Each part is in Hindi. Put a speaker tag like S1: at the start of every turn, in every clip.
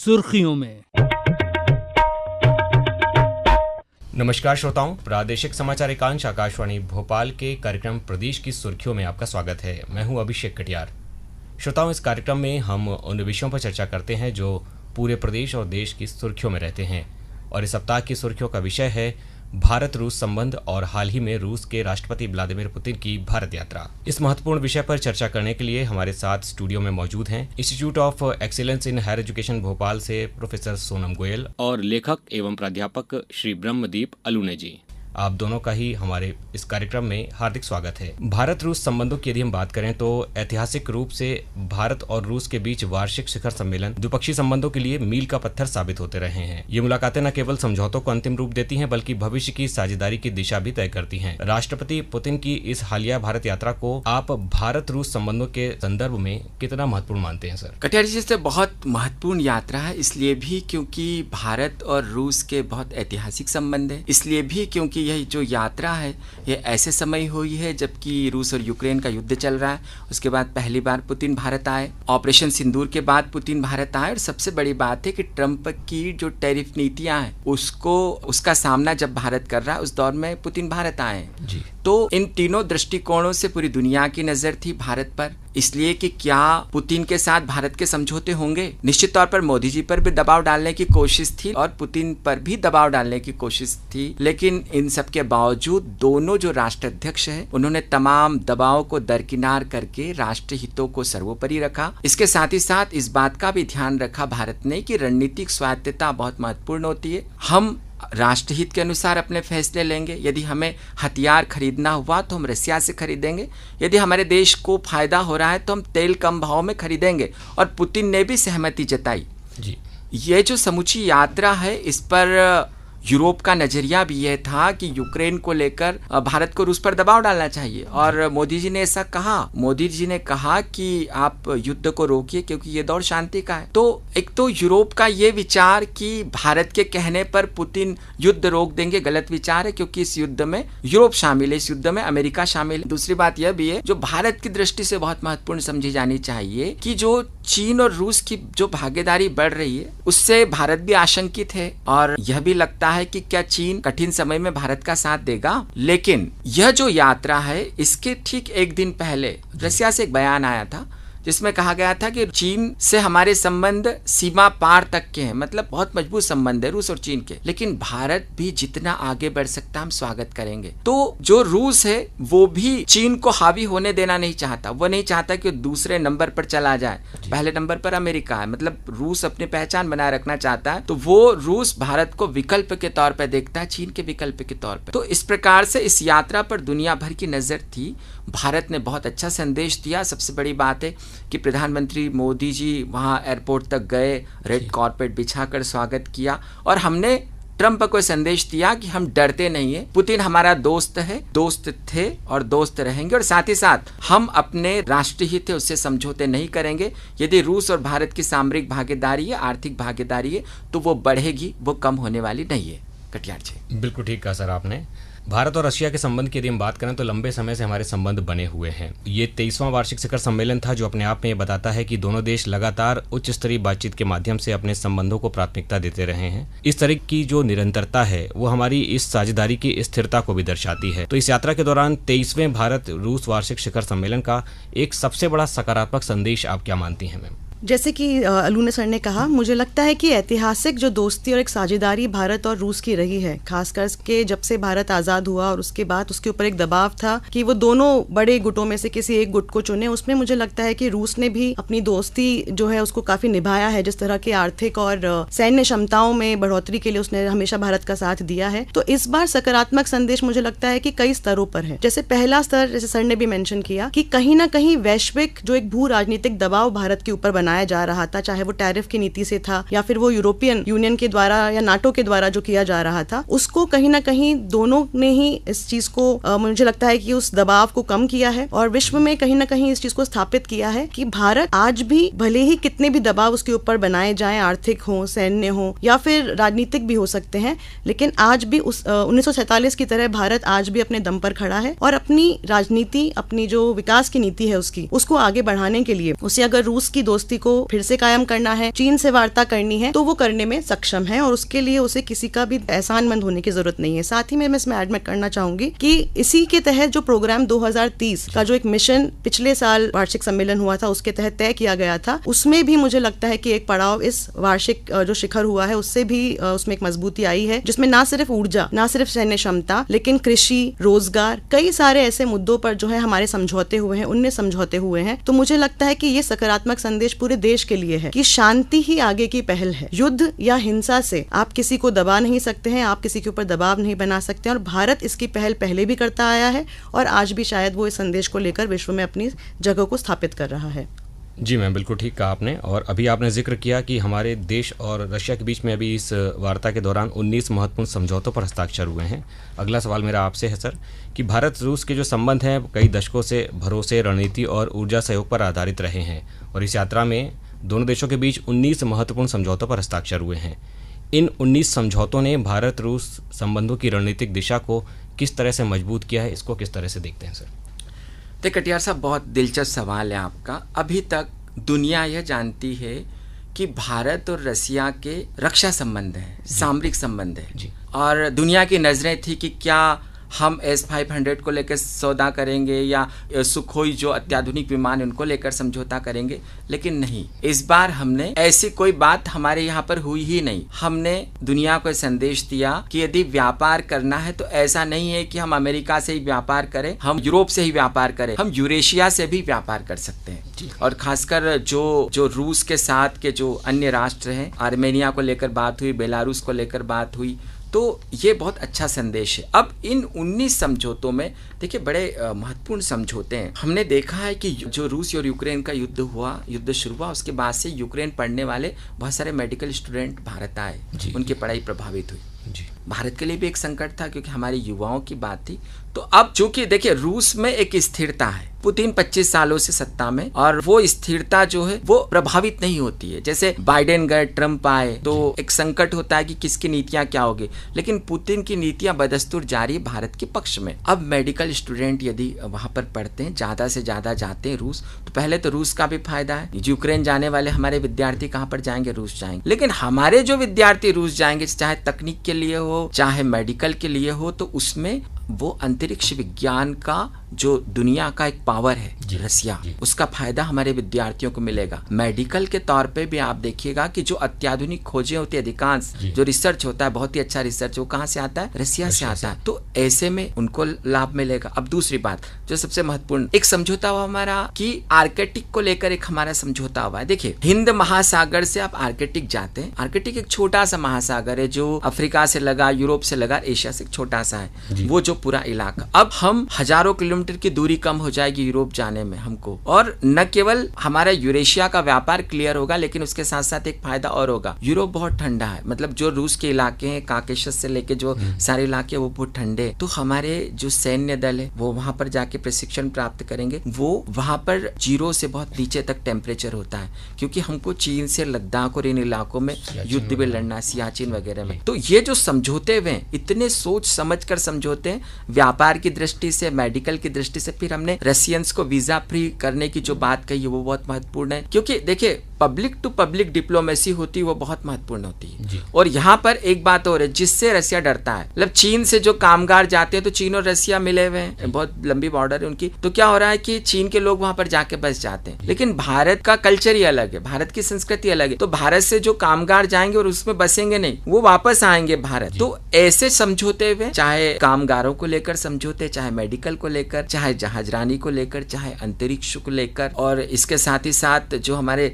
S1: सुर्खियों में।
S2: नमस्कार श्रोताओं, प्रादेशिक समाचार एकांश आकाशवाणी भोपाल के कार्यक्रम प्रदेश की सुर्खियों में आपका स्वागत है। मैं हूं अभिषेक कटियार। श्रोताओं, इस कार्यक्रम में हम उन विषयों पर चर्चा करते हैं जो पूरे प्रदेश और देश की सुर्खियों में रहते हैं। और इस सप्ताह की सुर्खियों का विषय है भारत रूस संबंध और हाल ही में रूस के राष्ट्रपति व्लादिमीर पुतिन की भारत यात्रा। इस महत्वपूर्ण विषय पर चर्चा करने के लिए हमारे साथ स्टूडियो में मौजूद हैं institute of excellence in higher education Bhopal से प्रोफेसर सोनम गोयल और लेखक एवं प्राध्यापक श्री ब्रह्मदीप अलूने जी। आप दोनों का ही हमारे इस कार्यक्रम में हार्दिक स्वागत है। भारत रूस संबंधों की यदि हम बात करें तो ऐतिहासिक रूप से भारत और रूस के बीच वार्षिक शिखर सम्मेलन द्विपक्षीय संबंधों के लिए मील का पत्थर साबित होते रहे हैं। ये मुलाकातें न केवल समझौतों को अंतिम रूप देती हैं बल्कि भविष्य की साझेदारी की दिशा भी तय करती हैं। राष्ट्रपति पुतिन की इस हालिया भारत यात्रा को आप भारत रूस संबंधों के संदर्भ में कितना महत्वपूर्ण मानते हैं सर?
S3: कटियार जी, से बहुत महत्वपूर्ण यात्रा है, इसलिए भी क्योंकि भारत और रूस के बहुत ऐतिहासिक संबंध है, इसलिए भी क्योंकि यह जो यात्रा है ये ऐसे समय हुई है जबकि रूस और यूक्रेन का युद्ध चल रहा है। उसके बाद पहली बार पुतिन भारत आए, ऑपरेशन सिंदूर के बाद पुतिन भारत आए। और सबसे बड़ी बात है कि ट्रंप की जो टैरिफ नीतियां हैं उसका सामना जब भारत कर रहा है उस दौर में पुतिन भारत आए जी। तो इन तीनों दृष्टिकोणों से पूरी दुनिया की नजर थी भारत पर, इसलिए कि क्या पुतिन के साथ भारत के समझौते होंगे। निश्चित तौर पर मोदी जी पर भी दबाव डालने की कोशिश थी और पुतिन पर भी दबाव डालने की कोशिश थी, लेकिन इन सब के बावजूद दोनों जो राष्ट्राध्यक्ष हैं उन्होंने तमाम दबाव को दरकिनार करके राष्ट्र हितों को सर्वोपरि रखा। इसके साथ ही साथ इस बात का भी ध्यान रखा भारत ने कि रणनीतिक स्वायत्तता बहुत महत्वपूर्ण होती है। हम राष्ट्रहित के अनुसार अपने फैसले लेंगे। यदि हमें हथियार खरीदना हुआ तो हम रसिया से खरीदेंगे, यदि हमारे देश को फायदा हो रहा है तो हम तेल कम भाव में खरीदेंगे। और पुतिन ने भी सहमति जताई जी। ये जो समूची यात्रा है इस पर यूरोप का नजरिया भी यह था कि यूक्रेन को लेकर भारत को रूस पर दबाव डालना चाहिए और मोदी जी ने ऐसा कहा। मोदी जी ने कहा कि आप युद्ध को रोकिए क्योंकि ये दौर शांति का है। तो एक तो यूरोप का ये विचार कि भारत के कहने पर पुतिन युद्ध रोक देंगे गलत विचार है, क्योंकि इस युद्ध में यूरोप शामिल है, इस युद्ध में अमेरिका शामिल है। दूसरी बात यह भी है जो भारत की दृष्टि से बहुत महत्वपूर्ण समझी जानी चाहिए कि जो चीन और रूस की जो भागीदारी बढ़ रही है उससे भारत भी आशंकित है और यह भी लगता है कि क्या चीन कठिन समय में भारत का साथ देगा। लेकिन यह जो यात्रा है इसके ठीक एक दिन पहले रसिया से एक बयान आया था जिसमें कहा गया था कि चीन से हमारे संबंध सीमा पार तक के हैं, मतलब बहुत मजबूत संबंध है रूस और चीन के, लेकिन भारत भी जितना आगे बढ़ सकता हम स्वागत करेंगे। तो जो रूस है वो भी चीन को हावी होने देना नहीं चाहता, वो नहीं चाहता कि दूसरे नंबर पर चला जाए। पहले नंबर पर अमेरिका है, मतलब रूस अपनी पहचान बनाए रखना चाहता है, तो वो रूस भारत को विकल्प के तौर पर देखता है, चीन के विकल्प के तौर पर। तो इस प्रकार से इस यात्रा पर दुनिया भर की नजर थी। भारत ने बहुत अच्छा संदेश दिया। सबसे बड़ी बात है कि प्रधानमंत्री मोदी जी वहां एयरपोर्ट तक गए, रेड कारपेट बिछाकर स्वागत किया और हमने ट्रंप को संदेश दिया कि हम डरते नहीं है, पुतिन हमारा दोस्त है, दोस्त थे और दोस्त रहेंगे और साथ ही साथ हम अपने राष्ट्रीय हित है उससे समझौते नहीं करेंगे। यदि रूस और भारत की सामरिक भागीदारी है, आर्थिक भागीदारी है तो वो बढ़ेगी, वो कम होने वाली नहीं है। कटियार जी,
S2: बिल्कुल ठीक कहा सर आपने। भारत और रशिया के संबंध की यदि हम बात करें तो लंबे समय से हमारे संबंध बने हुए हैं। ये 23वां वार्षिक शिखर सम्मेलन था जो अपने आप में ये बताता है कि दोनों देश लगातार उच्च स्तरीय बातचीत के माध्यम से अपने संबंधों को प्राथमिकता देते रहे हैं। इस तरह की जो निरंतरता है वो हमारी इस साझेदारी की स्थिरता को भी दर्शाती है। तो इस यात्रा के दौरान 23वें भारत रूस वार्षिक शिखर सम्मेलन का एक सबसे बड़ा सकारात्मक संदेश आप क्या मानती हैं मैम?
S4: जैसे कि अलूने सर ने कहा, मुझे लगता है कि ऐतिहासिक जो दोस्ती और एक साझेदारी भारत और रूस की रही है, खासकर के जब से भारत आज़ाद हुआ और उसके बाद उसके ऊपर एक दबाव था कि वो दोनों बड़े गुटों में से किसी एक गुट को चुने। उसमें मुझे लगता है कि रूस ने भी अपनी दोस्ती जो है उसको काफ़ी निभाया है। जिस तरह के आर्थिक और सैन्य क्षमताओं में बढ़ोतरी के लिए उसने हमेशा भारत का साथ दिया है। तो इस बार सकारात्मक संदेश मुझे लगता है कि कई स्तरों पर है। जैसे पहला स्तर, जैसे सर ने भी मेंशन किया कि कहीं ना कहीं वैश्विक जो एक भू राजनीतिक दबाव भारत के ऊपर बनाया जा रहा था, चाहे वो टैरिफ की नीति से था या फिर वो यूरोपियन यूनियन के द्वारा या नाटो के द्वारा जो किया जा रहा था, उसको कहीं ना कहीं दोनों ने ही इस चीज को मुझे लगता है कि उस दबाव को कम किया है और विश्व में कहीं ना कहीं इस चीज को स्थापित किया है कि भारत आज भी, भले ही कितने भी दबाव उसके ऊपर बनाए जाएं, आर्थिक हो, सैन्य हो या फिर राजनीतिक भी हो सकते हैं, लेकिन आज भी उस 1947 की तरह भारत आज भी अपने दम पर खड़ा है और अपनी राजनीति, अपनी जो विकास की नीति है उसको आगे बढ़ाने के लिए उसे अगर रूस की दोस्ती को फिर से कायम करना है, चीन से वार्ता करनी है, तो वो करने में सक्षम है और उसके लिए उसे किसी का भी एहसानमंद होने की जरूरत नहीं है। साथ ही में मैं इसमें ऐड करना चाहूंगी कि इसी के तहत जो प्रोग्राम 2030 का जो एक मिशन पिछले साल वार्षिक सम्मेलन हुआ था उसके तहत तय किया गया था, उसमें भी मुझे लगता है कि एक पड़ाव इस वार्षिक जो शिखर हुआ है उससे भी उसमें एक मजबूती आई है, जिसमें ना सिर्फ ऊर्जा, ना सिर्फ सैन्य क्षमता, लेकिन कृषि, रोजगार, कई सारे ऐसे मुद्दों पर जो है हमारे समझौते हुए हैं, उनने समझौते हुए हैं। तो मुझे लगता है कि ये सकारात्मक संदेश पूरे देश के लिए है कि शांति ही आगे की पहल है। युद्ध या हिंसा से आप किसी को दबा नहीं सकते हैं, आप किसी के ऊपर दबाव नहीं बना सकते हैं, और भारत इसकी पहल पहले भी करता आया है और आज भी शायद वो इस संदेश को लेकर विश्व में अपनी जगह को स्थापित कर रहा है।
S2: जी मैम, बिल्कुल ठीक कहा आपने। और अभी आपने जिक्र किया कि हमारे देश और रशिया के बीच में अभी इस वार्ता के दौरान 19 महत्वपूर्ण समझौतों पर हस्ताक्षर हुए हैं। अगला सवाल मेरा आपसे है सर कि भारत रूस के जो संबंध हैं कई दशकों से भरोसे, रणनीति और ऊर्जा सहयोग पर आधारित रहे हैं और इस यात्रा में दोनों देशों के बीच 19 महत्वपूर्ण समझौतों पर हस्ताक्षर हुए हैं। इन 19 समझौतों ने भारत रूस संबंधों की रणनीतिक दिशा को किस तरह से मजबूत किया है, इसको किस तरह से देखते हैं सर?
S3: तो कटियार साहब, बहुत दिलचस्प सवाल है आपका। अभी तक दुनिया यह जानती है कि भारत और रसिया के रक्षा संबंध है, सामरिक संबंध है, और दुनिया की नजरें थी कि क्या हम S-500 को लेकर सौदा करेंगे या सुखोई जो अत्याधुनिक विमान उनको लेकर समझौता करेंगे, लेकिन नहीं, इस बार हमने ऐसी कोई बात हमारे यहाँ पर हुई ही नहीं। हमने दुनिया को संदेश दिया कि यदि व्यापार करना है तो ऐसा नहीं है कि हम अमेरिका से ही व्यापार करें, हम यूरोप से ही व्यापार करें, हम यूरेशिया से भी व्यापार कर सकते हैं। और खासकर जो रूस के साथ के जो अन्य राष्ट्र हैं, आर्मेनिया को लेकर बात हुई, बेलारूस को लेकर बात हुई, तो ये बहुत अच्छा संदेश है। अब इन 19 समझौतों में देखिए बड़े महत्वपूर्ण समझौते हैं। हमने देखा है कि जो रूस और यूक्रेन का युद्ध शुरू हुआ, उसके बाद से यूक्रेन पढ़ने वाले बहुत सारे मेडिकल स्टूडेंट भारत आए, उनकी पढ़ाई प्रभावित हुई। भारत के लिए भी एक संकट था क्योंकि हमारे युवाओं की बात थी। तो अब चूंकि देखिए रूस में एक स्थिरता है, पुतिन 25 सालों से सत्ता में, और वो स्थिरता जो है वो प्रभावित नहीं होती है। जैसे बाइडेन गए, ट्रम्प आए, तो एक संकट होता है कि किसकी नीतियां क्या होगी, लेकिन पुतिन की नीतियां बदस्तूर जारी है भारत के पक्ष में। अब मेडिकल स्टूडेंट यदि वहां पर पढ़ते हैं, ज्यादा से ज्यादा जाते हैं रूस, तो पहले तो रूस का भी फायदा है। यूक्रेन जाने वाले हमारे विद्यार्थी कहाँ पर जाएंगे? रूस जाएंगे। लेकिन हमारे जो विद्यार्थी रूस जाएंगे, चाहे तकनीक के लिए हो, चाहे मेडिकल के लिए हो, तो उसमें वो अंतरिक्ष विज्ञान का जो दुनिया का एक पावर है रसिया, उसका फायदा हमारे विद्यार्थियों को मिलेगा। मेडिकल के तौर पे भी आप देखिएगा कि जो अत्याधुनिक खोजें होती है, अधिकांश जो रिसर्च होता है, बहुत ही अच्छा रिसर्च, वो कहाँ से आता है? रसिया से आता है। तो ऐसे में उनको लाभ मिलेगा। अब दूसरी बात जो सबसे महत्वपूर्ण, एक समझौता हुआ हमारा कि आर्कटिक को लेकर एक हमारा समझौता हुआ है। देखिए, हिंद महासागर से आप आर्कटिक जाते हैं। आर्कटिक एक छोटा सा महासागर है जो अफ्रीका से लगा, यूरोप से लगा, एशिया से छोटा सा है, वो जो पूरा इलाका। अब हम हजारों किलोमीटर की दूरी कम हो जाएगी यूरोप जाने में हमको, और न केवल हमारा यूरेशिया का व्यापार क्लियर होगा, लेकिन उसके साथ साथ एक फायदा और होगा। यूरोप बहुत ठंडा है, मतलब जो रूस के इलाके हैं, काकेशस से लेके जो सारे इलाके वो बहुत ठंडे, तो हमारे जो सैन्य दल है वो वहां पर जाके प्रशिक्षण प्राप्त करेंगे। वो वहां पर 0 से बहुत नीचे तक टेम्परेचर होता है, क्योंकि हमको चीन से लद्दाख और इन इलाकों में युद्ध भी लड़ना, सियाचिन वगैरह में। तो ये जो समझौते हुए इतने सोच समझ कर समझौते हैं, व्यापार की दृष्टि से, मेडिकल की दृष्टि से। फिर हमने रशियंस को वीजा फ्री करने की जो बात कही है वो बहुत महत्वपूर्ण है, क्योंकि देखिए पब्लिक टू पब्लिक डिप्लोमेसी होती है वो बहुत महत्वपूर्ण होती है। और यहाँ पर एक बात और है जिससे रसिया डरता है, मतलब चीन से जो कामगार जाते हैं, तो चीन और रसिया मिले हुए हैं, बहुत लंबी बॉर्डर है उनकी, तो क्या हो रहा है कि चीन के लोग वहां पर जाके बस जाते हैं। लेकिन भारत का कल्चर ही अलग है, भारत की संस्कृति अलग है, तो भारत से जो कामगार जाएंगे और उसमें बसेंगे नहीं, वो वापस आएंगे भारत। तो ऐसे समझौते हुए, चाहे कामगारों को लेकर समझौते, चाहे मेडिकल को लेकर, चाहे जहाजरानी को लेकर, चाहे अंतरिक्ष को लेकर, और इसके साथ ही साथ जो हमारे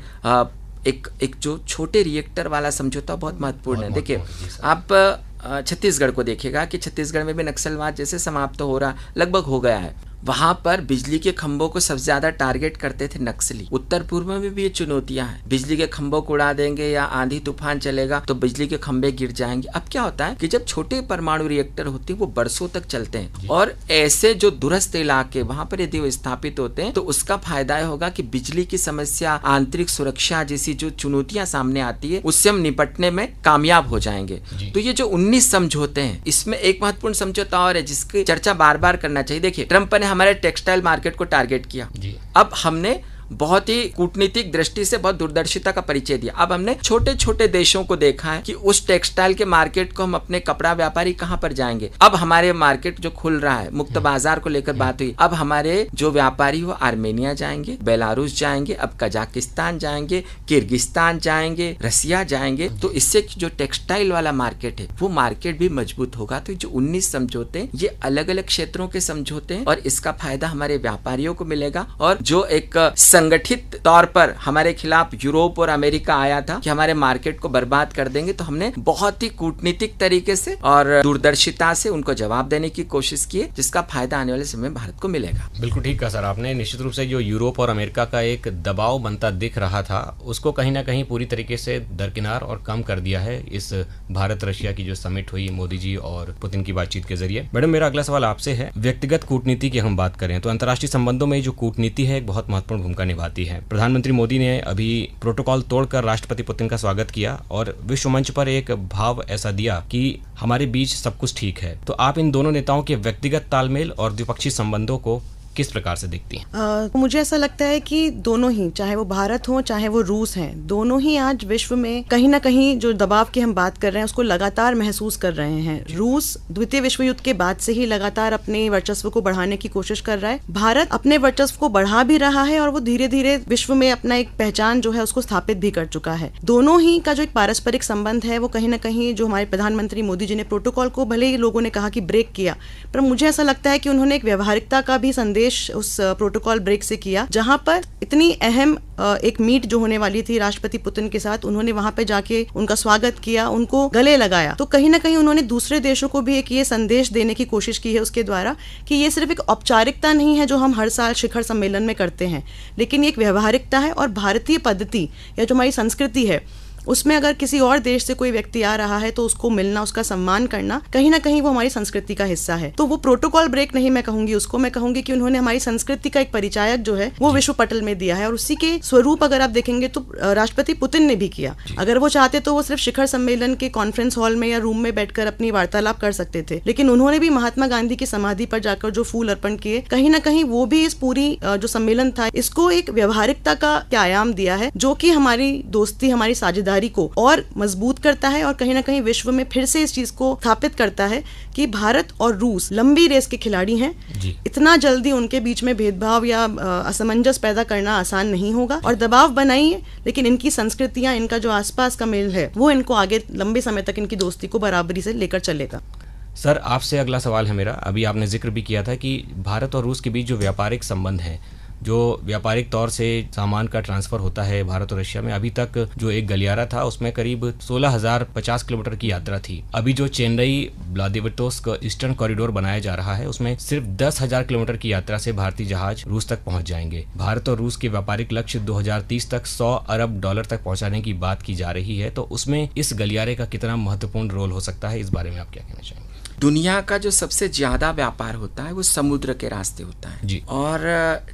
S3: एक जो छोटे रिएक्टर वाला समझौता बहुत महत्वपूर्ण है। देखिए, आप छत्तीसगढ़ को देखिएगा कि छत्तीसगढ़ में भी नक्सलवाद जैसे समाप्त हो रहा, लगभग हो गया है। वहां पर बिजली के खंभों को सबसे ज्यादा टारगेट करते थे नक्सली। उत्तर पूर्व में भी ये चुनौतियां हैं, बिजली के खंभों को उड़ा देंगे या आंधी तूफान चलेगा तो बिजली के खंभे गिर जाएंगे। अब क्या होता है कि जब छोटे परमाणु रिएक्टर होते हैं वो बरसों तक चलते हैं, और ऐसे जो दूरस्थ इलाके वहां पर यदि वो स्थापित होते हैं तो उसका फायदा होगा कि बिजली की समस्या, आंतरिक सुरक्षा जैसी जो चुनौतियां सामने आती है, उससे हम निपटने में कामयाब हो जाएंगे। तो ये जो 19 समझौते हैं, इसमें एक महत्वपूर्ण समझौता और है जिसकी चर्चा बार बार करना चाहिए। देखिए, ट्रंप ने हमारे टेक्सटाइल मार्केट को टारगेट किया, अब हमने बहुत ही कूटनीतिक दृष्टि से बहुत दूरदर्शिता का परिचय दिया। अब हमने छोटे छोटे देशों को देखा है कि उस टेक्सटाइल के मार्केट को हम अपने कपड़ा व्यापारी कहाँ पर जाएंगे। अब हमारे मार्केट जो खुल रहा है, मुक्त बाजार को लेकर बात हुई, अब हमारे जो व्यापारी हो आर्मेनिया जाएंगे, बेलारूस जाएंगे, अब कजाकिस्तान जाएंगे, किर्गिस्तान जाएंगे, रसिया जाएंगे। तो इससे जो टेक्सटाइल वाला मार्केट है वो मार्केट भी मजबूत होगा। तो जो 19 समझौते हैं ये अलग अलग क्षेत्रों के समझौते हैं और इसका फायदा हमारे व्यापारियों को मिलेगा। और जो एक संगठित तौर पर हमारे खिलाफ यूरोप और अमेरिका आया था कि हमारे मार्केट को बर्बाद कर देंगे, तो हमने बहुत ही कूटनीतिक तरीके से और दूरदर्शिता से उनको जवाब देने की कोशिश की है, जिसका फायदा आने वाले समय में भारत को मिलेगा।
S2: बिल्कुल ठीक कहा सर आपने। निश्चित रूप से जो यूरोप और अमेरिका का एक दबाव बनता दिख रहा था उसको कहीं ना कहीं पूरी तरीके से दरकिनार और कम कर दिया है इस भारत रशिया की जो समिट हुई मोदी जी और पुतिन की बातचीत के जरिए। मैडम, मेरा अगला सवाल आपसे है, व्यक्तिगत कूटनीति की हम बात करें तो अंतर्राष्ट्रीय संबंधों में जो कूटनीति है एक बहुत महत्वपूर्ण भूमिका निभाती है। प्रधानमंत्री मोदी ने अभी प्रोटोकॉल तोड़कर राष्ट्रपति पुतिन का स्वागत किया और विश्व मंच पर एक भाव ऐसा दिया कि हमारे बीच सब कुछ ठीक है। तो आप इन दोनों नेताओं के व्यक्तिगत तालमेल और द्विपक्षीय संबंधों को किस प्रकार से देखती हैं?
S4: मुझे ऐसा लगता है कि दोनों ही, चाहे वो भारत हो चाहे वो रूस हैं, दोनों ही आज विश्व में कहीं ना कहीं जो दबाव की हम बात कर रहे हैं उसको लगातार महसूस कर रहे हैं। रूस द्वितीय विश्व युद्ध के बाद से ही लगातार अपने वर्चस्व को बढ़ाने की कोशिश कर रहा है। भारत अपने वर्चस्व को बढ़ा भी रहा है और वो धीरे धीरे विश्व में अपना एक पहचान जो है उसको स्थापित भी कर चुका है। दोनों ही का जो एक पारस्परिक संबंध है वो कहीं ना कहीं, जो हमारे प्रधानमंत्री मोदी जी ने प्रोटोकॉल को भले ही लोगों ने कहा कि ब्रेक किया, पर मुझे ऐसा लगता है कि उन्होंने एक व्यवहारिकता का भी संदेश उस प्रोटोकॉल ब्रेक से किया, जहां पर इतनी अहम एक मीट जो होने वाली थी राष्ट्रपति पुतिन के साथ, उन्होंने वहां पे जाके उनका स्वागत किया, उनको गले लगाया। तो कहीं ना कहीं उन्होंने दूसरे देशों को भी एक ये संदेश देने की कोशिश की है उसके द्वारा कि ये सिर्फ एक औपचारिकता नहीं है जो हम हर साल शिखर सम्मेलन में करते हैं, लेकिन ये एक व्यवहारिकता है और भारतीय पद्धति या जो हमारी संस्कृति है उसमें अगर किसी और देश से कोई व्यक्ति आ रहा है तो उसको मिलना, उसका सम्मान करना, कहीं ना कहीं वो हमारी संस्कृति का हिस्सा है। तो वो प्रोटोकॉल ब्रेक नहीं मैं कहूंगी उसको, मैं कहूंगी कि उन्होंने हमारी संस्कृति का एक परिचायक जो है वो विश्व पटल में दिया है और उसी के स्वरूप अगर आप देखेंगे तो राष्ट्रपति पुतिन ने भी किया। अगर वो चाहते तो वो सिर्फ शिखर सम्मेलन के कॉन्फ्रेंस हॉल में या रूम में बैठकर अपनी वार्तालाप कर सकते थे, लेकिन उन्होंने भी महात्मा गांधी की समाधि पर जाकर जो फूल अर्पण किए, कहीं ना कहीं वो भी इस पूरी जो सम्मेलन था इसको एक व्यवहारिकता का आयाम दिया है, जो कि हमारी दोस्ती, हमारी साझेदारी को और मजबूत करता है और कहीं ना कहीं विश्व में फिर से इस चीज को स्थापित करता है कि भारत और रूस लंबी रेस के खिलाड़ी हैं। इतना जल्दी उनके बीच में भेदभाव या असमंजस पैदा करना आसान नहीं होगा और दबाव बनाइए, लेकिन इनकी संस्कृतियां, इनका जो आसपास का मेल है वो इनको आगे लंबे समय तक इनकी दोस्ती को बराबरी से लेकर चलेगा।
S2: सर, आपसे अगला सवाल है मेरा, अभी आपने जिक्र भी किया था कि भारत और रूस के बीच जो व्यापारिक संबंध है, जो व्यापारिक तौर से सामान का ट्रांसफ़र होता है भारत और रशिया में, अभी तक जो एक गलियारा था उसमें करीब 16,050 किलोमीटर की यात्रा थी। अभी जो चेन्नई व्लादिवोस्तोक ईस्टर्न कॉरिडोर बनाया जा रहा है उसमें सिर्फ 10,000 किलोमीटर की यात्रा से भारतीय जहाज रूस तक पहुंच जाएंगे। भारत और रूस के व्यापारिक लक्ष्य 2030 तक $100 अरब तक पहुंचाने की बात की जा रही है, तो उसमें इस गलियारे का कितना महत्वपूर्ण रोल हो सकता है, इस बारे में आप क्या कहना चाहेंगे?
S3: दुनिया का जो सबसे ज्यादा व्यापार होता है वो समुद्र के रास्ते होता है
S2: जी।
S3: और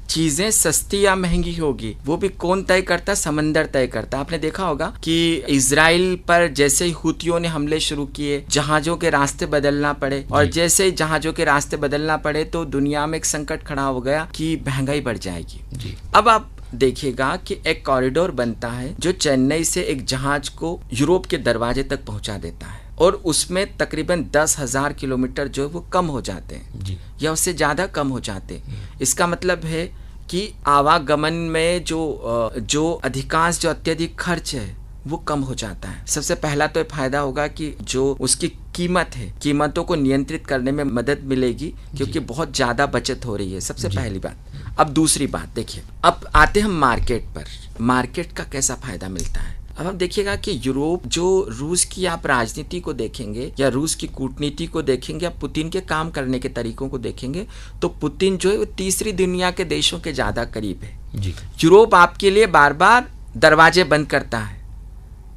S3: चीजें सस्ती या महंगी होगी वो भी कौन तय करता है? समंदर तय करता है। आपने देखा होगा कि इजराइल पर जैसे ही हुतियों ने हमले शुरू किए, जहाजों के रास्ते बदलना पड़े और जैसे ही जहाजों के रास्ते बदलना पड़े तो दुनिया में एक संकट खड़ा हो गया कि महंगाई बढ़ जाएगी जी। अब आप देखिएगा कि एक कॉरिडोर बनता है जो चेन्नई से एक जहाज को यूरोप के दरवाजे तक पहुंचा देता है और उसमें तकरीबन 10,000 किलोमीटर जो वो कम हो जाते हैं जी, या उससे ज़्यादा कम हो जाते हैं। इसका मतलब है कि आवागमन में जो अधिकांश जो अत्यधिक खर्च है वो कम हो जाता है। सबसे पहला तो फायदा होगा कि जो उसकी कीमत है, कीमतों को नियंत्रित करने में मदद मिलेगी क्योंकि बहुत ज़्यादा बचत हो रही है, सबसे पहली बात। अब दूसरी बात देखिए, अब आते हम मार्केट पर। मार्केट का कैसा फायदा मिलता है? अब आप देखिएगा कि यूरोप, जो रूस की आप राजनीति को देखेंगे या रूस की कूटनीति को देखेंगे या पुतिन के काम करने के तरीकों को देखेंगे तो पुतिन जो है वो तीसरी दुनिया के देशों के ज़्यादा करीब है जी। यूरोप आपके लिए बार बार दरवाजे बंद करता है,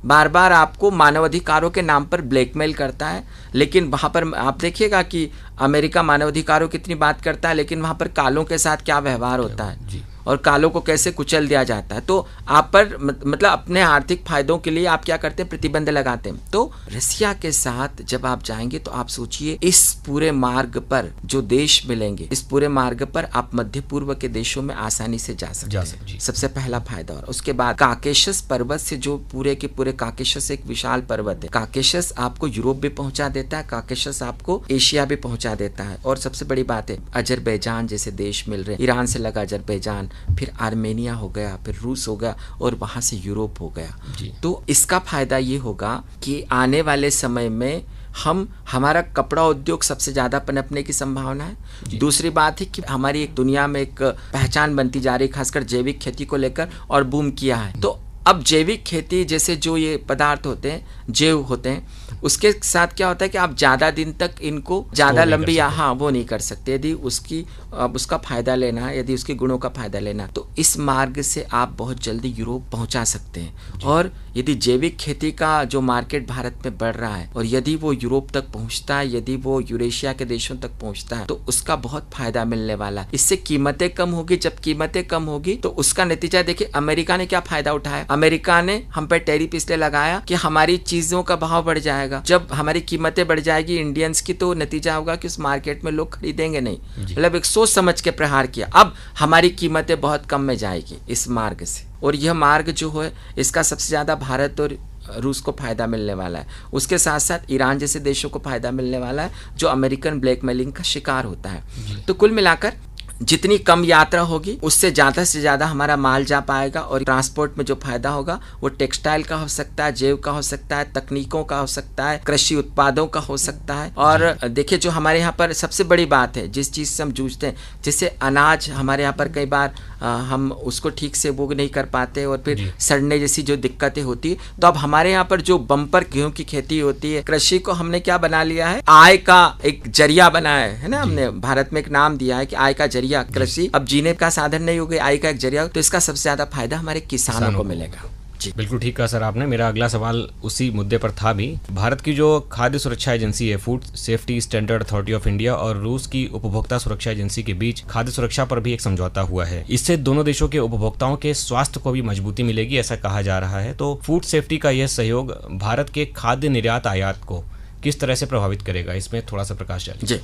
S3: बार बार आपको मानवाधिकारों के नाम पर ब्लैकमेल करता है, लेकिन वहाँ पर आप देखिएगा कि अमेरिका मानवाधिकारों की इतनी बात करता है लेकिन वहाँ पर कालों के साथ क्या व्यवहार होता है जी। और कालों को कैसे कुचल दिया जाता है। तो आप पर मतलब अपने आर्थिक फायदों के लिए आप क्या करते हैं, प्रतिबंध लगाते हैं। तो रसिया के साथ जब आप जाएंगे तो आप सोचिए इस पूरे मार्ग पर जो देश मिलेंगे, इस पूरे मार्ग पर आप मध्य पूर्व के देशों में आसानी से जा सकते हैं। सबसे पहला फायदा। और उसके बाद काकेशस पर्वत से, जो पूरे के पूरे काकेशस एक विशाल पर्वत है, काकेशस आपको यूरोप भी पहुंचा देता है, काकेशस आपको एशिया भी पहुंचा देता है। और सबसे बड़ी बात है अजरबैजान जैसे देश मिल रहे, ईरान से लगा अजरबैजान, फिर आर्मेनिया हो गया, फिर रूस हो गया और वहां से यूरोप हो गया। तो इसका फायदा ये होगा कि आने वाले समय में हमारा कपड़ा उद्योग सबसे ज्यादा पनपने की संभावना है। दूसरी बात है कि हमारी एक दुनिया में एक पहचान बनती जा रही, खासकर जैविक खेती को लेकर, और बूम किया है। तो अब जैविक खेती जैसे जो ये पदार्थ होते हैं, जैव होते हैं, उसके साथ क्या होता है कि आप ज्यादा दिन तक इनको ज्यादा लंबी वो नहीं कर सकते। यदि उसका फायदा लेना है, यदि उसके गुणों का फायदा लेना है, तो इस मार्ग से आप बहुत जल्दी यूरोप पहुंचा सकते हैं। और यदि जैविक खेती का जो मार्केट भारत में बढ़ रहा है और यदि वो यूरोप तक पहुंचता है, यदि वो यूरेशिया के देशों तक पहुंचता है, तो उसका बहुत फायदा मिलने वाला है। इससे कीमतें कम होगी। जब कीमतें कम होगी तो उसका नतीजा देखिए, अमेरिका ने क्या फायदा उठाया। अमेरिका ने हम पे टैरिफ इसलिए लगाया कि हमारी चीजों का भाव बढ़ जाएगा। जब हमारी कीमतें बढ़ जाएगी इंडियंस की, तो नतीजा होगा कि उस मार्केट में लोग खरीदेंगे नहीं। मतलब एक सोच समझ के प्रहार किया। अब हमारी कीमतें बहुत कम में जाएगी इस मार्ग से। और यह मार्ग जो है, इसका सबसे ज्यादा भारत और रूस को फायदा मिलने वाला है। उसके साथ साथ ईरान जैसे देशों को फायदा मिलने वाला है, जो अमेरिकन ब्लैकमेलिंग का शिकार होता है। तो कुल मिलाकर जितनी कम यात्रा होगी उससे ज़्यादा से ज़्यादा हमारा माल जा पाएगा। और ट्रांसपोर्ट में जो फायदा होगा वो टेक्सटाइल का हो सकता है, जैव का हो सकता है, तकनीकों का हो सकता है, कृषि उत्पादों का हो सकता है। और देखिए, जो हमारे यहाँ पर सबसे बड़ी बात है, जिस चीज़ से हम जूझते हैं, जैसे अनाज हमारे यहाँ पर कई बार हम उसको ठीक से वो नहीं कर पाते और फिर सड़ने जैसी जो दिक्कतें होती है। तो अब हमारे यहाँ पर जो बम्पर गेहूं की खेती होती है, कृषि को हमने क्या बना लिया है, आय का एक जरिया बनाया है ना। हमने भारत में एक नाम दिया है कि आय का जरिया। कृषि अब जीने का साधन नहीं हो गई, आय का एक जरिया। तो इसका सबसे ज्यादा फायदा हमारे किसानों को मिलेगा।
S2: जी बिल्कुल ठीक कहा सर आपने। मेरा अगला सवाल उसी मुद्दे पर था भी। भारत की जो खाद्य सुरक्षा एजेंसी है, food safety standard authority of India, और रूस की उपभोक्ता सुरक्षा एजेंसी के बीच खाद्य सुरक्षा पर भी एक समझौता हुआ है। इससे दोनों देशों के उपभोक्ताओं के स्वास्थ्य को भी मजबूती मिलेगी, ऐसा कहा जा रहा है। तो फूड सेफ्टी का यह सहयोग भारत के खाद्य निर्यात आयात को किस तरह से प्रभावित करेगा, इसमें थोड़ा सा प्रकाश डालिए।
S3: जी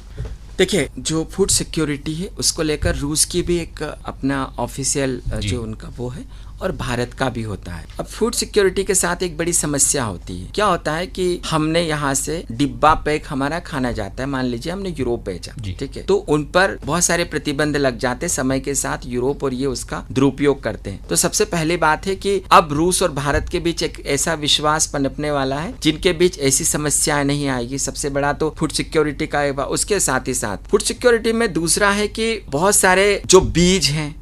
S3: देखिए, जो फूड सिक्योरिटी है उसको लेकर रूस की भी एक अपना ऑफिशियल जो उनका वो है, और भारत का भी होता है। अब फूड सिक्योरिटी के साथ एक बड़ी समस्या होती है। क्या होता है कि हमने यहाँ से डिब्बा पैक हमारा खाना जाता है, मान लीजिए हमने यूरोप भेजा, ठीक है, तो उन पर बहुत सारे प्रतिबंध लग जाते हैं समय के साथ। यूरोप और ये उसका दुरुपयोग करते हैं। तो सबसे पहली बात है कि अब रूस और भारत के बीच एक ऐसा विश्वास पनपने वाला है जिनके बीच ऐसी समस्याएं नहीं आएगी। सबसे बड़ा तो फूड सिक्योरिटी का है। उसके साथ ही साथ फूड सिक्योरिटी में दूसरा है कि बहुत सारे जो बीज हैं,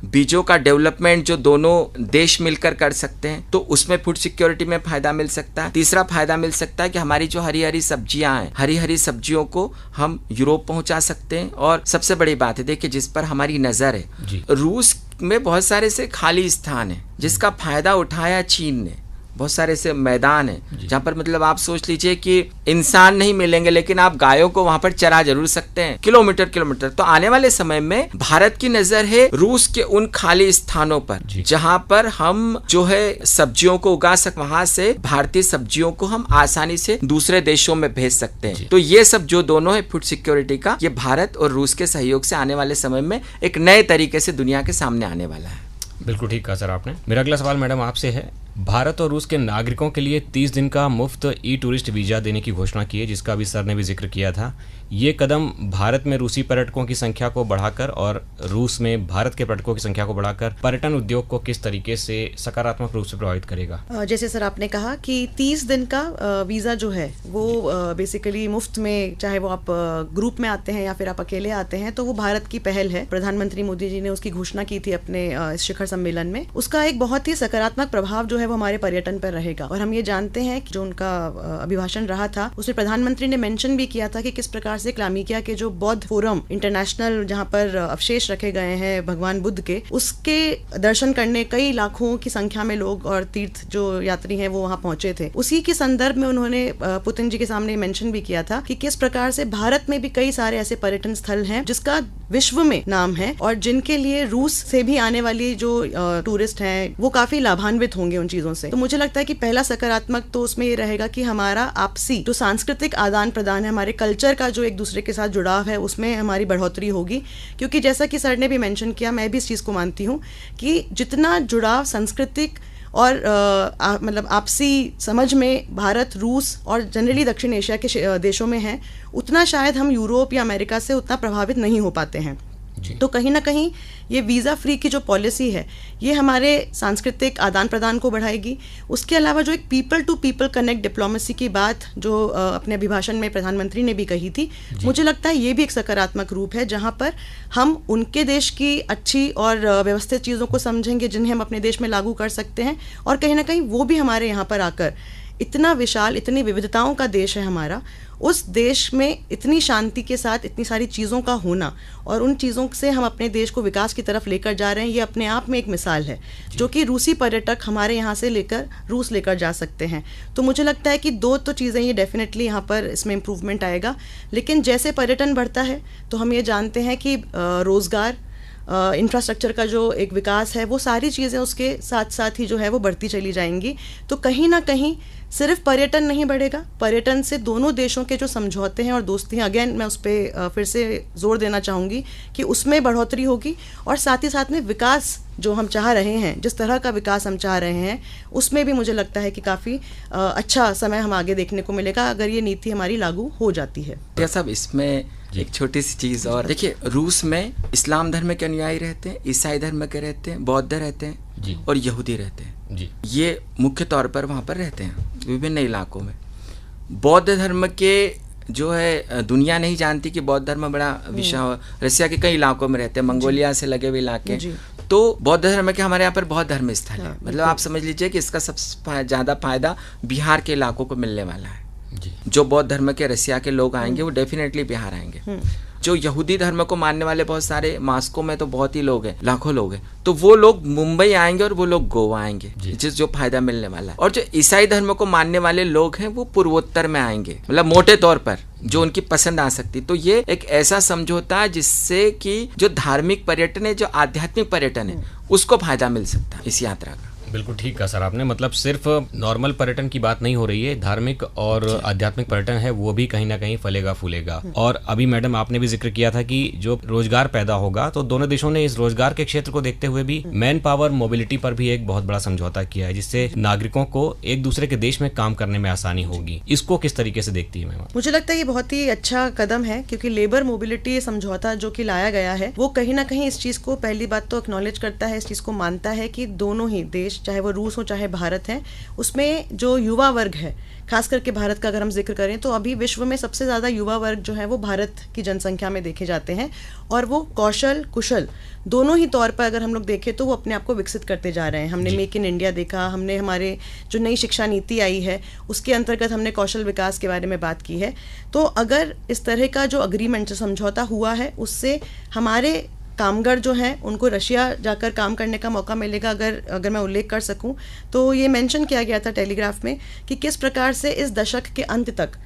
S3: बीजों का डेवलपमेंट जो दोनों देश मिलकर कर सकते हैं, तो उसमें फूड सिक्योरिटी में फायदा मिल सकता है। तीसरा फायदा मिल सकता है कि हमारी जो हरी हरी सब्जियां हैं, हरी हरी सब्जियों को हम यूरोप पहुंचा सकते हैं। और सबसे बड़ी बात है, देखिए, जिस पर हमारी नजर है, रूस में बहुत सारे से खाली स्थान है जिसका फायदा उठाया चीन ने। बहुत सारे से मैदान है जहाँ पर मतलब आप सोच लीजिए कि इंसान नहीं मिलेंगे, लेकिन आप गायों को वहां पर चरा जरूर सकते हैं, किलोमीटर किलोमीटर। तो आने वाले समय में भारत की नजर है रूस के उन खाली स्थानों पर जहां पर हम जो है सब्जियों को उगा सक, वहां से भारतीय सब्जियों को हम आसानी से दूसरे देशों में भेज सकते हैं। तो ये सब जो दोनों है फूड सिक्योरिटी का, ये भारत और रूस के सहयोग से आने वाले समय में एक नए तरीके से दुनिया के सामने आने वाला है।
S2: बिल्कुल ठीक कहा सर आपने। मेरा अगला सवाल मैडम आपसे है, भारत और रूस के नागरिकों के लिए 30 दिन का मुफ्त ई टूरिस्ट वीजा देने की घोषणा की है, जिसका भी सर ने भी जिक्र किया था। ये कदम भारत में रूसी पर्यटकों की संख्या को बढ़ाकर और रूस में भारत के पर्यटकों की संख्या को बढ़ाकर पर्यटन उद्योग को किस तरीके से सकारात्मक रूप से प्रभावित करेगा?
S4: जैसे सर आपने कहा कि 30 दिन का वीज़ा जो है वो बेसिकली मुफ्त में, चाहे वो आप ग्रुप में आते हैं या फिर आप अकेले आते हैं, तो वो भारत की पहल है। प्रधानमंत्री मोदी जी ने उसकी घोषणा की थी अपने इस शिखर सम्मेलन में। उसका एक बहुत ही सकारात्मक प्रभाव जो है वो हमारे पर्यटन पर रहेगा। और हम ये जानते हैं कि जो उनका अभिभाषण रहा था, उसमें प्रधानमंत्री ने मेंशन भी किया था कि किस प्रकार से क्लामिकिया के जो बौद्ध फोरम इंटरनेशनल जहाँ पर अवशेष रखे गए हैं भगवान बुद्ध के, उसके दर्शन करने कई लाखों की संख्या में लोग और तीर्थ जो यात्री हैं वो वहाँ पहुंचे थे। उसी के संदर्भ में उन्होंने पुतिन जी के सामने मेंशन भी किया था कि किस प्रकार से भारत में भी कई सारे ऐसे पर्यटन स्थल हैं जिसका विश्व में नाम है और जिनके लिए रूस से भी आने वाली जो टूरिस्ट हैं वो काफी लाभान्वित होंगे उन चीजों से। तो मुझे लगता है कि पहला सकारात्मक तो उसमें ये रहेगा कि हमारा आपसी जो सांस्कृतिक आदान प्रदान है, हमारे कल्चर का जो एक दूसरे के साथ जुड़ाव है, उसमें हमारी बढ़ोतरी होगी। क्योंकि जैसा कि सर ने भी मेंशन किया, मैं भी इस चीज को मानती हूँ कि जितना जुड़ाव सांस्कृतिक और मतलब आपसी समझ में भारत, रूस और जनरली दक्षिण एशिया के देशों में है, उतना शायद हम यूरोप या अमेरिका से उतना प्रभावित नहीं हो पाते हैं। तो कहीं ना कहीं ये वीज़ा फ्री की जो पॉलिसी है ये हमारे सांस्कृतिक आदान प्रदान को बढ़ाएगी। उसके अलावा जो एक people to people connect diplomacy की बात जो अपने अभिभाषण में प्रधानमंत्री ने भी कही थी, मुझे लगता है ये भी एक सकारात्मक रूप है जहाँ पर हम उनके देश की अच्छी और व्यवस्थित चीज़ों को समझेंगे जिन्हें हम अपने देश में लागू कर सकते हैं, और कहीं ना कहीं वो भी हमारे यहाँ पर आकर, इतना विशाल, इतनी विविधताओं का देश है हमारा, उस देश में इतनी शांति के साथ इतनी सारी चीज़ों का होना और उन चीज़ों से हम अपने देश को विकास की तरफ लेकर जा रहे हैं, ये अपने आप में एक मिसाल है जो कि रूसी पर्यटक हमारे यहाँ से लेकर रूस लेकर जा सकते हैं। तो मुझे लगता है कि दो तो चीज़ें ये डेफिनेटली यहाँ पर इसमें इम्प्रूवमेंट आएगा। लेकिन जैसे पर्यटन बढ़ता है तो हम ये जानते हैं कि रोज़गार, इंफ्रास्ट्रक्चर का जो एक विकास है, वो सारी चीज़ें उसके साथ साथ ही जो है वो बढ़ती चली जाएंगी। तो कहीं ना कहीं सिर्फ पर्यटन नहीं बढ़ेगा, पर्यटन से दोनों देशों के जो समझौते हैं और दोस्ती हैं, अगेन मैं उस पर फिर से जोर देना चाहूँगी कि उसमें बढ़ोतरी होगी, और साथ ही साथ में विकास जो हम चाह रहे हैं, जिस तरह का विकास हम चाह रहे हैं, उसमें भी मुझे लगता है कि काफ़ी अच्छा समय हम आगे देखने को मिलेगा अगर ये नीति हमारी लागू हो जाती है।
S3: साहब, इसमें एक छोटी सी चीज़ और देखिए, रूस में इस्लाम धर्म के अनुयायी रहते हैं, ईसाई धर्म के रहते हैं, बौद्ध रहते हैं और यहूदी रहते हैं जी। ये मुख्य तौर पर वहाँ पर रहते हैं विभिन्न इलाकों में। बौद्ध धर्म के जो है दुनिया नहीं जानती कि बौद्ध धर्म बड़ा विशाल, रसिया के कई इलाकों में रहते हैं, मंगोलिया से लगे हुए इलाके। तो बौद्ध धर्म के हमारे यहाँ पर बहुत धर्म स्थल है, मतलब आप समझ लीजिए कि इसका सबसे ज़्यादा फायदा बिहार के इलाकों को मिलने वाला है। जो बौद्ध धर्म के रसिया के लोग आएंगे वो डेफिनेटली बिहार आएंगे। जो यहूदी धर्म को मानने वाले बहुत सारे, मॉस्को में तो बहुत ही लोग हैं, लाखों लोग हैं, तो वो लोग मुंबई आएंगे और वो लोग गोवा आएंगे, जिस जो फायदा मिलने वाला है। और जो ईसाई धर्म को मानने वाले लोग हैं वो पूर्वोत्तर में आएंगे, मतलब मोटे तौर पर जो उनकी पसंद आ सकती। तो ये एक ऐसा समझौता है जिससे कि जो धार्मिक पर्यटन है, जो आध्यात्मिक पर्यटन है, उसको फायदा मिल सकता है इस यात्रा का।
S2: बिल्कुल ठीक कहा सर आपने, मतलब सिर्फ नॉर्मल पर्यटन की बात नहीं हो रही है, धार्मिक और आध्यात्मिक पर्यटन है वो भी कहीं ना कहीं फलेगा फूलेगा। और अभी मैडम आपने भी जिक्र किया था कि जो रोजगार पैदा होगा, तो दोनों देशों ने इस रोजगार के क्षेत्र को देखते हुए भी मैन पावर मोबिलिटी पर भी एक बहुत बड़ा समझौता किया है, जिससे नागरिकों को एक दूसरे के देश में काम करने में आसानी होगी। इसको किस तरीके से देखती है मैम?
S4: मुझे लगता है ये बहुत ही अच्छा कदम है, क्योंकि लेबर मोबिलिटी समझौता जो कि लाया गया है वो कहीं ना कहीं इस चीज को, पहली बात तो एक्नॉलेज करता है, इस चीज को मानता है कि दोनों ही देश, चाहे वो रूस हो चाहे भारत है, उसमें जो युवा वर्ग है, खास करके भारत का अगर हम जिक्र करें तो अभी विश्व में सबसे ज़्यादा युवा वर्ग जो है वो भारत की जनसंख्या में देखे जाते हैं, और वो कौशल कुशल दोनों ही तौर पर अगर हम लोग देखें तो वो अपने आप को विकसित करते जा रहे हैं। हमने मेक इन इंडिया देखा, हमने हमारे जो नई शिक्षा नीति आई है उसके अंतर्गत हमने कौशल विकास के बारे में बात की है। तो अगर इस तरह का जो अग्रीमेंट, जो समझौता हुआ है, उससे हमारे कामगार जो हैं उनको रशिया जाकर काम करने का मौका मिलेगा। अगर मैं उल्लेख कर सकूं तो ये मेंशन किया गया था टेलीग्राफ में कि किस प्रकार से इस दशक के अंत तक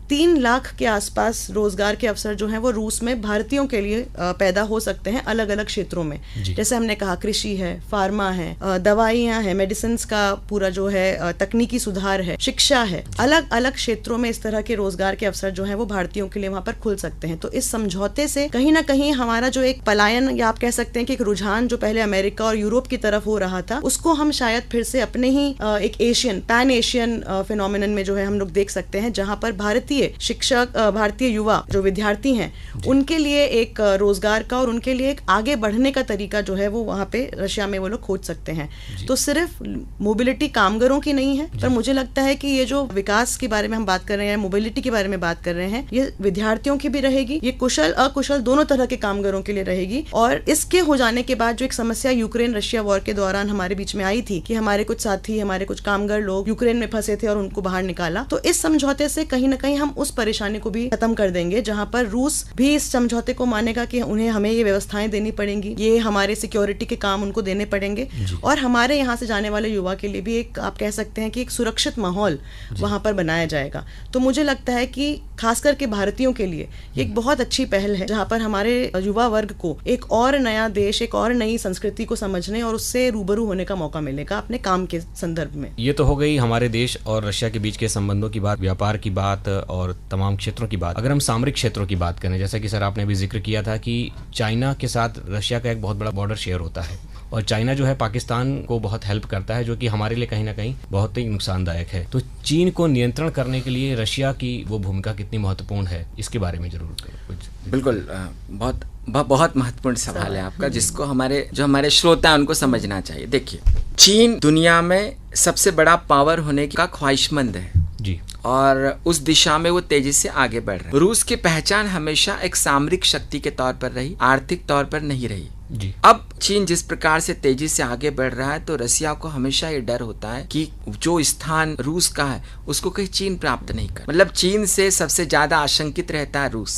S4: 3 लाख के आसपास रोजगार के अवसर जो हैं वो रूस में भारतीयों के लिए पैदा हो सकते हैं अलग अलग क्षेत्रों में। जैसे हमने कहा, कृषि है, फार्मा है, दवाइयाँ हैं, मेडिसिन का पूरा जो है तकनीकी सुधार है, शिक्षा है, अलग अलग क्षेत्रों में इस तरह के रोजगार के अवसर जो हैं वो भारतीयों के लिए वहाँ पर खुल सकते हैं। तो इस समझौते से कहीं ना कहीं हमारा जो एक पलायन, या आप कह सकते हैं कि एक रुझान जो पहले अमेरिका और यूरोप की तरफ हो रहा था, उसको हम शायद फिर से अपने ही एक एशियन, पैन एशियन फिनोमिनन में जो है हम लोग देख सकते हैं, जहाँ पर भारतीय शिक्षक, भारतीय युवा जो विद्यार्थी हैं, उनके लिए एक रोजगार का और उनके लिए एक आगे बढ़ने का तरीका जो है वो वहाँ पे रशिया में वो लोग खोज सकते हैं। तो सिर्फ मोबिलिटी कामगारों की नहीं है, पर मुझे लगता है कि ये जो विकास के बारे में हम बात कर रहे हैं, मोबिलिटी के बारे में बात कर रहे हैं, ये विद्यार्थियों की भी रहेगी, ये कुशल अकुशल दोनों तरह के कामगारों के लिए रहेगी। और इसके हो जाने के बाद जो एक समस्या यूक्रेन रशिया वॉर के दौरान हमारे बीच में आई थी कि हमारे कुछ साथी, हमारे कुछ कामगार लोग यूक्रेन में फंसे थे और उनको बाहर निकाला, तो इस समझौते से कहीं ना कहीं हम हम उस परेशानी को भी खत्म कर देंगे, जहां पर रूस भी इस समझौते को मानेगा कि उन्हें हमें ये व्यवस्थाएं देनी पड़ेंगी, ये हमारे सिक्योरिटी के काम उनको देने पड़ेंगे, और हमारे यहाँ से जाने वाले युवा के लिए भी एक, आप कह सकते हैं कि एक सुरक्षित माहौल वहां पर बनाया जाएगा। तो मुझे लगता है कि खास करके भारतीयों के लिए ये एक बहुत अच्छी पहल है, जहां पर हमारे युवा वर्ग को एक और नया देश, एक और नई संस्कृति को समझने और उससे रूबरू होने का मौका मिलेगा अपने काम के संदर्भ में।
S2: ये तो हो गई हमारे देश और रशिया के बीच के संबंधों की बात, व्यापार की बात और तमाम क्षेत्रों की बात। अगर हम सामरिक क्षेत्रों की बात करें, जैसा कि सर आपने अभी जिक्र किया था कि चाइना के साथ रशिया का एक बहुत बड़ा बॉर्डर शेयर होता है, और चाइना जो है पाकिस्तान को बहुत हेल्प करता है, जो कि हमारे लिए कहीं ना कहीं बहुत ही नुकसानदायक है। तो चीन को नियंत्रण करने के लिए रशिया की वो भूमिका कितनी महत्वपूर्ण है, इसके बारे में जरूर कुछ।
S3: बिल्कुल, बहुत महत्वपूर्ण सवाल है आपका, जिसको हमारे श्रोता हैं उनको समझना चाहिए। देखिए, चीन दुनिया में सबसे बड़ा पावर होने का ख्वाहिशमंद है
S2: जी,
S3: और उस दिशा में वो तेजी से आगे बढ़ रहा है। रूस की पहचान हमेशा एक सामरिक शक्ति के तौर पर रही, आर्थिक तौर पर नहीं रही
S2: जी।
S3: अब चीन जिस प्रकार से तेजी से आगे बढ़ रहा है, तो रसिया को हमेशा ये डर होता है कि जो स्थान रूस का है उसको कहीं चीन प्राप्त नहीं कर, मतलब चीन से सबसे ज्यादा आशंकित रहता है रूस।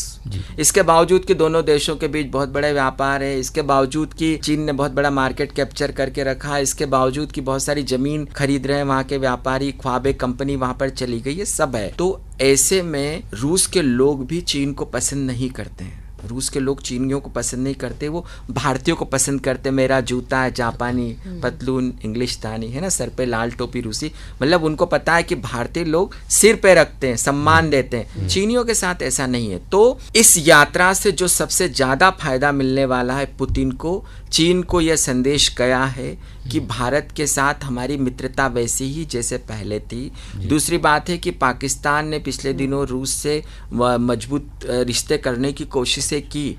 S3: इसके बावजूद कि दोनों देशों के बीच बहुत बड़े व्यापार है, इसके बावजूद कि चीन ने बहुत बड़ा मार्केट कैप्चर करके रखा है, इसके बावजूद कि बहुत सारी जमीन खरीद रहे हैं वहाँ के व्यापारी, ख्वाबे कंपनी वहाँ पर चली गई, ये सब है। तो ऐसे में रूस के लोग भी चीन को पसंद नहीं करते हैं। रूस के लोग चीनियों को पसंद नहीं करते, वो भारतीयों को पसंद करते। मेरा जूता है जापानी, पतलून इंग्लिशतानी, है ना, सर पे लाल टोपी रूसी, मतलब उनको पता है कि भारतीय लोग सिर पे रखते हैं, सम्मान देते हैं। चीनियों के साथ ऐसा नहीं है। तो इस यात्रा से जो सबसे ज्यादा फायदा मिलने वाला है पुतिन को, चीन को यह संदेश गया है कि भारत के साथ हमारी मित्रता वैसी ही जैसे पहले थी। दूसरी बात है कि पाकिस्तान ने पिछले दिनों रूस से मजबूत रिश्ते करने की कोशिशें की,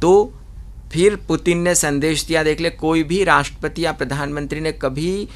S3: तो फिर पुतिन ने संदेश दिया, देख ले, कोई भी राष्ट्रपति या प्रधानमंत्री ने कभी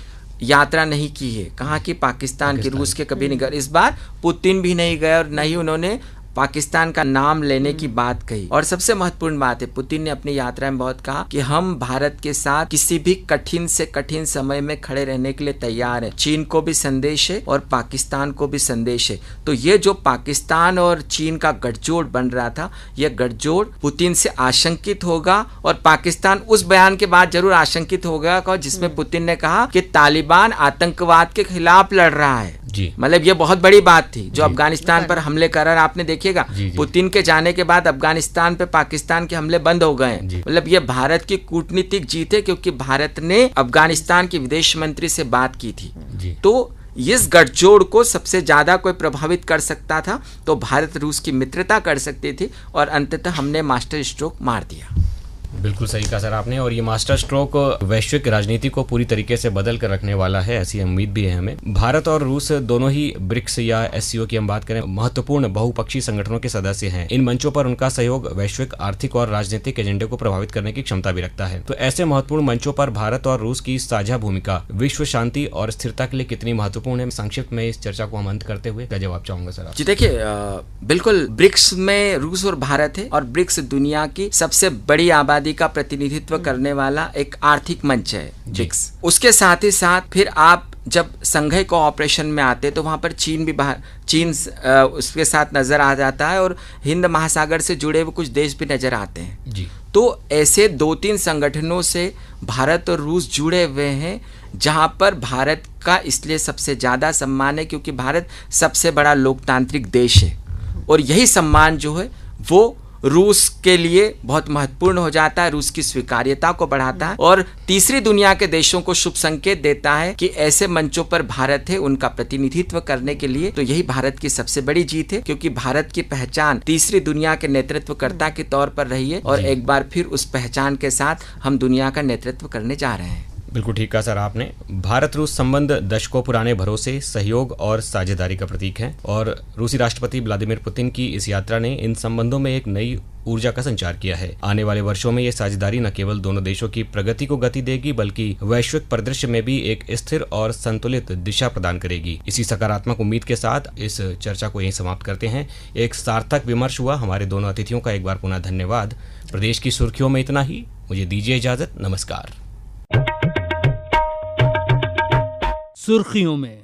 S3: यात्रा नहीं की है, कहा कि पाकिस्तान की, रूस के कभी नहीं गए। इस बार पुतिन भी नहीं गए और न ही उन्होंने पाकिस्तान का नाम लेने की बात कही। और सबसे महत्वपूर्ण बात है, पुतिन ने अपनी यात्रा में बहुत कहा कि हम भारत के साथ किसी भी कठिन से कठिन समय में खड़े रहने के लिए तैयार हैं। चीन को भी संदेश है और पाकिस्तान को भी संदेश है। तो ये जो पाकिस्तान और चीन का गठजोड़ बन रहा था, यह गठजोड़ पुतिन से आशंकित होगा, और पाकिस्तान उस बयान के बाद जरूर आशंकित होगा जिसमें पुतिन ने कहा कि तालिबान आतंकवाद के खिलाफ लड़ रहा है। मतलब ये बहुत बड़ी बात थी जो अफगानिस्तान पर हमले कर रहा है। आपने देखिएगा पुतिन के जाने के बाद अफगानिस्तान पे पाकिस्तान के हमले बंद हो गए। मतलब ये भारत की कूटनीतिक जीत है, क्योंकि भारत ने अफगानिस्तान के विदेश मंत्री से बात की थी। तो इस गठजोड़ को सबसे ज्यादा कोई प्रभावित कर सकता था तो भारत रूस की मित्रता कर सकती थी, और अंततः हमने मास्टर स्ट्रोक मार दिया।
S2: बिल्कुल सही कहा सर आपने, और ये मास्टर स्ट्रोक वैश्विक राजनीति को पूरी तरीके से बदल कर रखने वाला है, ऐसी उम्मीद भी है हमें। भारत और रूस दोनों ही ब्रिक्स या एससीओ की हम बात करें, महत्वपूर्ण बहुपक्षीय संगठनों के सदस्य हैं। इन मंचों पर उनका सहयोग वैश्विक आर्थिक और राजनीतिक एजेंडे को प्रभावित करने की क्षमता भी रखता है। तो ऐसे महत्वपूर्ण मंचों पर भारत और रूस की साझा भूमिका विश्व शांति और स्थिरता के लिए कितनी महत्वपूर्ण है, संक्षिप्त में इस चर्चा को हम अंत करते हुए क्या जवाब चाहूंगा सर आप?
S3: जी देखिए, बिल्कुल, ब्रिक्स में रूस और भारत है, और ब्रिक्स दुनिया की सबसे बड़ी आबादी का प्रतिनिधित्व करने वाला एक आर्थिक मंच है ब्रिक्स। उसके साथ ही साथ फिर आप जब संघाई कोऑपरेशन में आते तो वहां पर चीन भी चीन उसके साथ नजर आ जाता है, और हिंद महासागर से जुड़े हुए कुछ देश भी नजर आते हैं जी। तो ऐसे 2-3 संगठनों से भारत और रूस जुड़े हुए हैं, जहां पर भारत का इसलिए सबसे ज्यादा सम्मान है क्योंकि भारत सबसे बड़ा लोकतांत्रिक देश है, और यही सम्मान जो है वो रूस के लिए बहुत महत्वपूर्ण हो जाता है, रूस की स्वीकार्यता को बढ़ाता है, और तीसरी दुनिया के देशों को शुभ संकेत देता है कि ऐसे मंचों पर भारत है उनका प्रतिनिधित्व करने के लिए। तो यही भारत की सबसे बड़ी जीत है, क्योंकि भारत की पहचान तीसरी दुनिया के नेतृत्वकर्ता के तौर पर रही है, और एक बार फिर उस पहचान के साथ हम दुनिया का नेतृत्व करने जा रहे हैं।
S2: बिल्कुल ठीक कहा सर आपने। भारत रूस संबंध दशकों पुराने भरोसे, सहयोग और साझेदारी का प्रतीक है, और रूसी राष्ट्रपति व्लादिमीर पुतिन की इस यात्रा ने इन संबंधों में एक नई ऊर्जा का संचार किया है। आने वाले वर्षों में ये साझेदारी न केवल दोनों देशों की प्रगति को गति देगी, बल्कि वैश्विक परिदृश्य में भी एक स्थिर और संतुलित दिशा प्रदान करेगी। इसी सकारात्मक उम्मीद के साथ इस चर्चा को यहीं समाप्त करते हैं। एक सार्थक विमर्श हुआ। हमारे दोनों अतिथियों का एक बार पुनः धन्यवाद। प्रदेश की सुर्खियों में इतना ही। मुझे दीजिए इजाजत। नमस्कार।
S1: सुर्खियों में